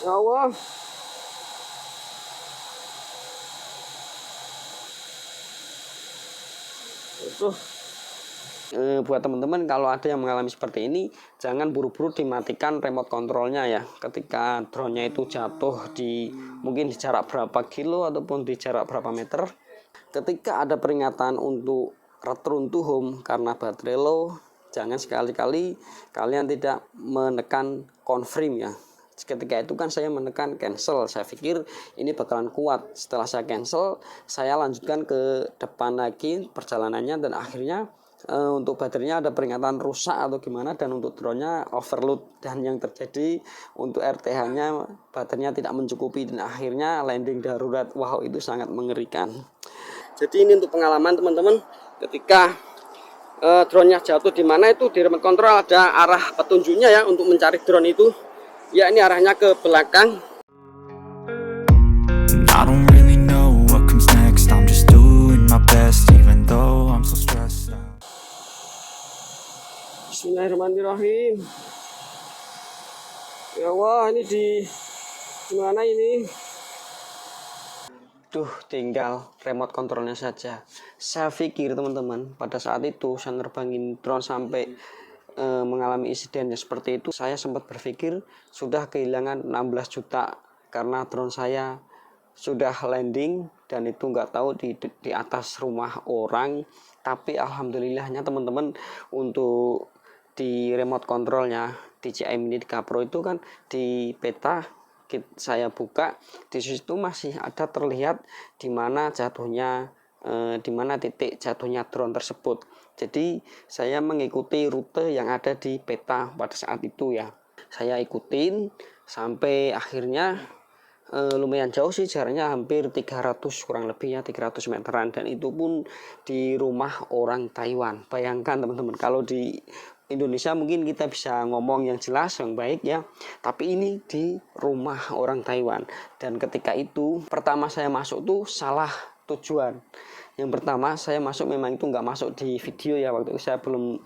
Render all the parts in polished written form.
Ya Allah. Itu buat teman-teman kalau ada yang mengalami seperti ini, jangan buru-buru dimatikan remote kontrolnya ya. Ketika drone-nya itu jatuh di mungkin di jarak berapa kilo ataupun di jarak berapa meter, ketika ada peringatan untuk return to home karena baterai low, jangan sekali-kali kalian tidak menekan confirm ya. Ketika itu kan saya menekan cancel, saya pikir ini bakalan kuat. Setelah saya cancel, saya lanjutkan ke depan lagi perjalanannya, dan akhirnya untuk baterainya ada peringatan rusak atau gimana, dan untuk drone-nya overload, dan yang terjadi untuk RTH-nya baterainya tidak mencukupi dan akhirnya landing darurat. Wow, itu sangat mengerikan. Jadi ini untuk pengalaman teman-teman, ketika drone-nya jatuh di mana itu di remote control ada arah petunjuknya ya untuk mencari drone itu. Ya, ini arahnya ke belakang. I don't really know what comes next. I'm just doing my best even though I'm so stressed out. Bismillahirrahmanirrahim. Ya Allah, ini di mana ini? Tinggal remote kontrolnya saja. Saya pikir teman-teman, pada saat itu saya nerbangin drone sampai mengalami insiden seperti itu, saya sempat berpikir sudah kehilangan 16 juta karena drone saya sudah landing dan itu nggak tahu di atas rumah orang. Tapi alhamdulillahnya teman-teman, untuk di remote kontrolnya DJI Mini 3 Pro itu kan di peta saya buka, di situ masih ada terlihat di mana jatuhnya, di mana titik jatuhnya drone tersebut. Jadi saya mengikuti rute yang ada di peta pada saat itu ya. Saya ikutin sampai akhirnya lumayan jauh sih, jaraknya hampir 300 kurang lebih ya, 300 meteran, dan itu pun di rumah orang Taiwan. Bayangkan teman-teman, kalau di Indonesia mungkin kita bisa ngomong yang jelas, yang baik ya, tapi ini di rumah orang Taiwan. Dan ketika itu pertama saya masuk tuh salah tujuan. Yang pertama saya masuk memang itu nggak masuk di video ya, waktu itu saya belum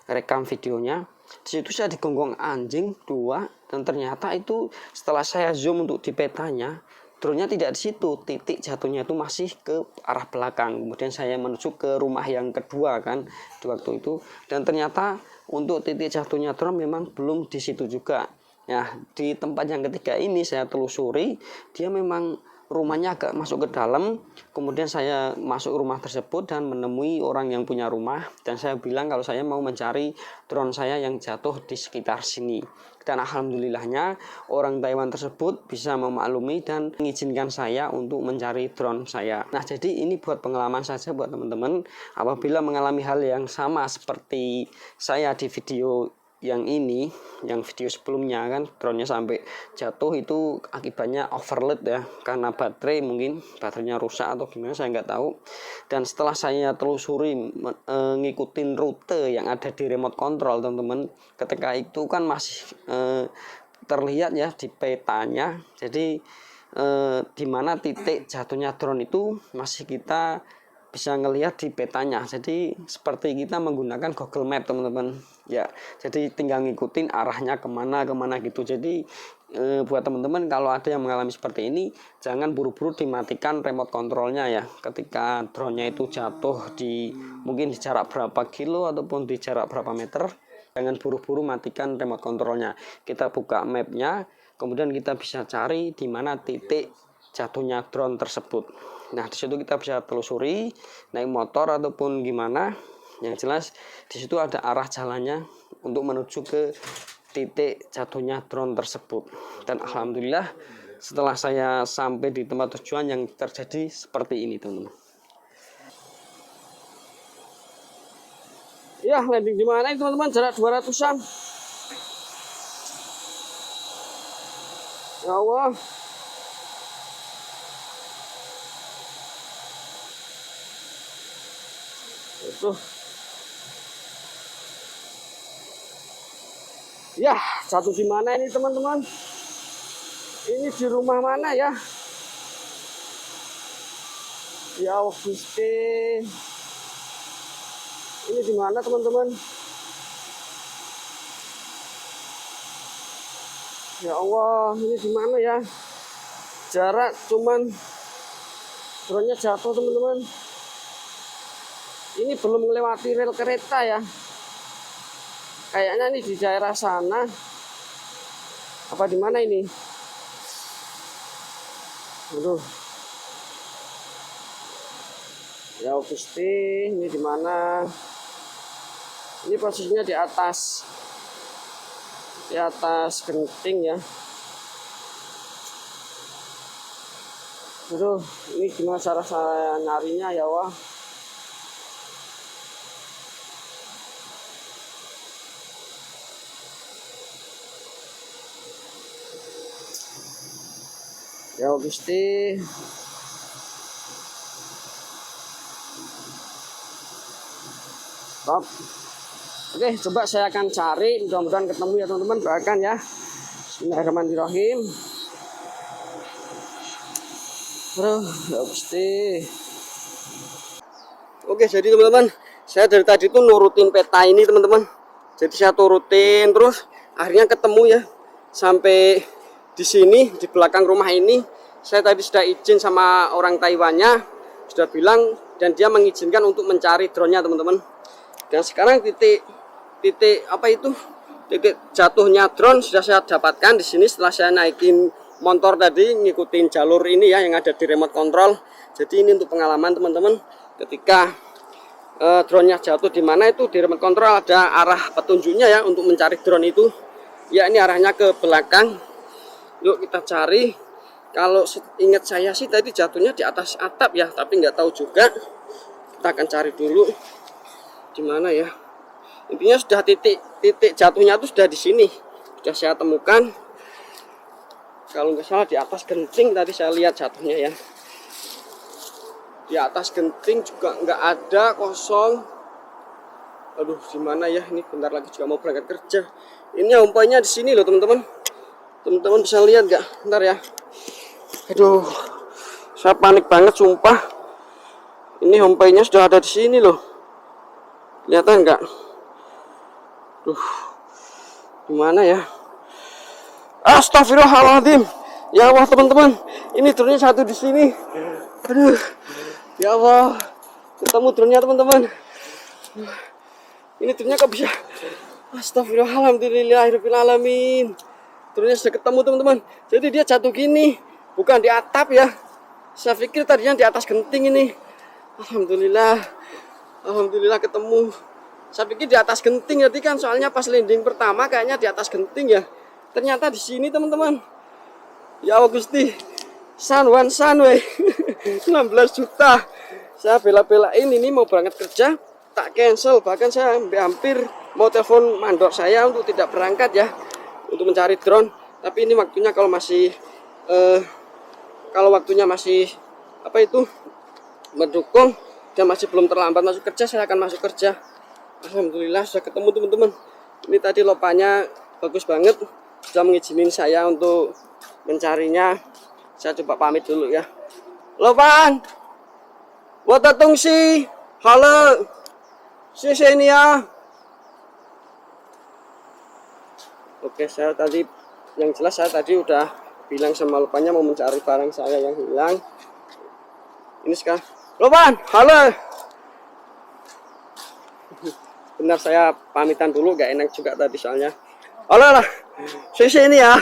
rekam videonya. Di situ saya digonggong anjing 2, dan ternyata itu setelah saya zoom untuk di petanya, drone-nya tidak di situ, titik jatuhnya itu masih ke arah belakang. Kemudian saya menuju ke rumah yang kedua kan di waktu itu, dan ternyata untuk titik jatuhnya drone memang belum di situ juga. Nah, di tempat yang ketiga ini saya telusuri, dia memang rumahnya agak masuk ke dalam. Kemudian saya masuk rumah tersebut dan menemui orang yang punya rumah, dan saya bilang kalau saya mau mencari drone saya yang jatuh di sekitar sini. Dan alhamdulillahnya orang Taiwan tersebut bisa memaklumi dan mengizinkan saya untuk mencari drone saya. Nah, jadi ini buat pengalaman saja buat teman-teman, apabila mengalami hal yang sama seperti saya di video yang ini, yang video sebelumnya kan drone-nya sampai jatuh, itu akibatnya overload ya, karena baterai, mungkin baterainya rusak atau gimana saya nggak tahu. Dan setelah saya telusuri ngikutin rute yang ada di remote control teman-teman, ketika itu kan masih terlihat ya di petanya. Jadi di mana titik jatuhnya drone itu masih kita bisa ngelihat di petanya. Jadi seperti kita menggunakan Google Map teman-teman ya, jadi tinggal ngikutin arahnya kemana gitu. Jadi buat teman-teman kalau ada yang mengalami seperti ini, jangan buru-buru dimatikan remote kontrolnya ya. Ketika drone-nya itu jatuh di mungkin di jarak berapa kilo ataupun di jarak berapa meter, jangan buru-buru matikan remote kontrolnya. Kita buka mapnya, kemudian kita bisa cari di mana titik jatuhnya drone tersebut. Nah, di situ kita bisa telusuri naik motor ataupun gimana. Yang jelas di situ ada arah jalannya untuk menuju ke titik jatuhnya drone tersebut. Dan alhamdulillah setelah saya sampai di tempat tujuan, yang terjadi seperti ini teman-teman. Ya, landing di mana ini teman-teman, jarak 200-an. Ya Allah. Itu. Ya, jatuh di mana ini teman-teman? Ini di rumah mana ya? Ya Gusti. Ini di mana teman-teman? Ya Allah, ini gimana ya? Jarak cuman drone-nya jatuh teman-teman. Ini belum melewati rel kereta ya. Kayaknya ini di daerah sana. Apa di mana ini? Aduh. Ya Gusti, ini di mana? Ini posisinya di atas genting ya. Aduh, ini gimana cara saya nyarinya ya wah. Ya Gusti. Stop. Oke, coba saya akan cari, mudah-mudahan ketemu ya teman-teman, doakan ya. Bismillahirrahmanirrahim. Aduh, ya Gusti. Oke, jadi teman-teman, saya dari tadi tuh nurutin peta ini teman-teman. Jadi saya turutin terus akhirnya ketemu ya. Sampai di sini di belakang rumah ini. Saya tadi sudah izin sama orang Taiwannya, sudah bilang dan dia mengizinkan untuk mencari drone-nya teman-teman. Dan sekarang titik jatuhnya drone sudah saya dapatkan di sini setelah saya naikin motor tadi ngikutin jalur ini ya yang ada di remote control. Jadi ini untuk pengalaman teman-teman ketika drone-nya jatuh di mana itu di remote control ada arah petunjuknya ya untuk mencari drone itu. Ya ini arahnya ke belakang. Yuk kita cari. Kalau ingat saya sih tadi jatuhnya di atas atap ya, tapi nggak tahu juga. Kita akan cari dulu di mana ya. Intinya sudah titik jatuhnya itu sudah di sini. Sudah saya temukan. Kalau nggak salah di atas genting tadi saya lihat jatuhnya ya. Di atas genting juga nggak ada, kosong. Aduh, di mana ya? Ini bentar lagi juga mau berangkat kerja. Ini home point-nya di sini loh, teman-teman. Teman-teman bisa lihat nggak? Bentar ya. Aduh, saya panik banget sumpah. Ini home point-nya sudah ada di sini loh. Kelihatan nggak? Gimana ya? Astagfirullahaladzim. Ya Allah teman-teman, ini drone-nya satu di sini. Aduh, ya Allah, ketemu drone-nya teman-teman. Ini drone-nya kok bisa? Astagfirullahaladzim. Drone-nya sudah ketemu teman-teman. Jadi dia jatuh gini, bukan di atap ya. Saya pikir tadinya di atas genting ini. Alhamdulillah ketemu. Saya pikir di atas genting tadi kan, soalnya pas landing pertama kayaknya di atas genting ya. Ternyata di sini teman-teman. Ya Allah Gusti, Sanwan Sanwe 16 juta. Saya bela-belain ini mau berangkat kerja, tak cancel. Bahkan saya hampir mau telepon mandor saya untuk tidak berangkat ya, untuk mencari drone. Tapi ini waktunya kalau waktunya masih mendukung dan masih belum terlambat masuk kerja, saya akan masuk kerja. Alhamdulillah sudah ketemu teman-teman. Ini tadi lopanya bagus banget, sudah mengizinin saya untuk mencarinya. Saya coba pamit dulu ya. Lopan, watatung si, halo, ini ya. Oke, yang jelas saya tadi udah bilang sama lopanya mau mencari barang saya yang hilang. Ini sekarang, Lopan, halo. Benar saya pamitan dulu, gak enak juga tadi soalnya. Halo lah, ini ya.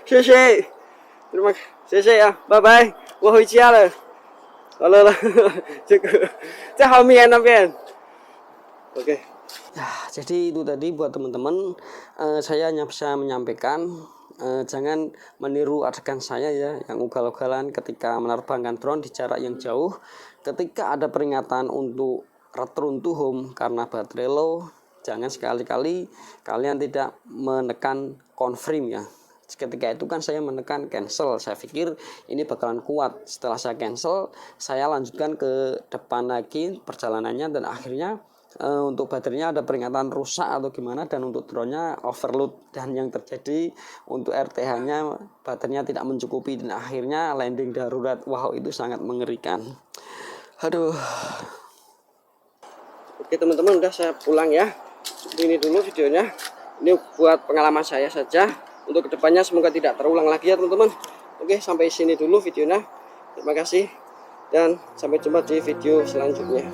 Terima kasih ya, bye bye. Wah, halo lah. Oke. Ya, jadi itu tadi buat teman-teman. Saya hanya bisa menyampaikan, jangan meniru adegan saya ya, yang ugal-ugalan ketika menerbangkan drone di jarak yang jauh. Ketika ada peringatan untuk return to home karena baterai low, jangan sekali-kali kalian tidak menekan confirm ya. Ketika itu kan saya menekan cancel, saya pikir ini bakalan kuat. Setelah saya cancel, saya lanjutkan ke depan lagi perjalanannya, dan akhirnya untuk baterainya ada peringatan rusak atau gimana, dan untuk drone-nya overload, dan yang terjadi untuk RTH-nya baterainya tidak mencukupi, dan akhirnya landing darurat. Wow, itu sangat mengerikan. Aduh. Oke teman-teman, udah saya pulang ya. Ini dulu videonya. Ini buat pengalaman saya saja. untuk kedepannya semoga tidak terulang lagi ya teman-teman. Oke, sampai sini dulu videonya. Terima kasih dan sampai jumpa di video selanjutnya.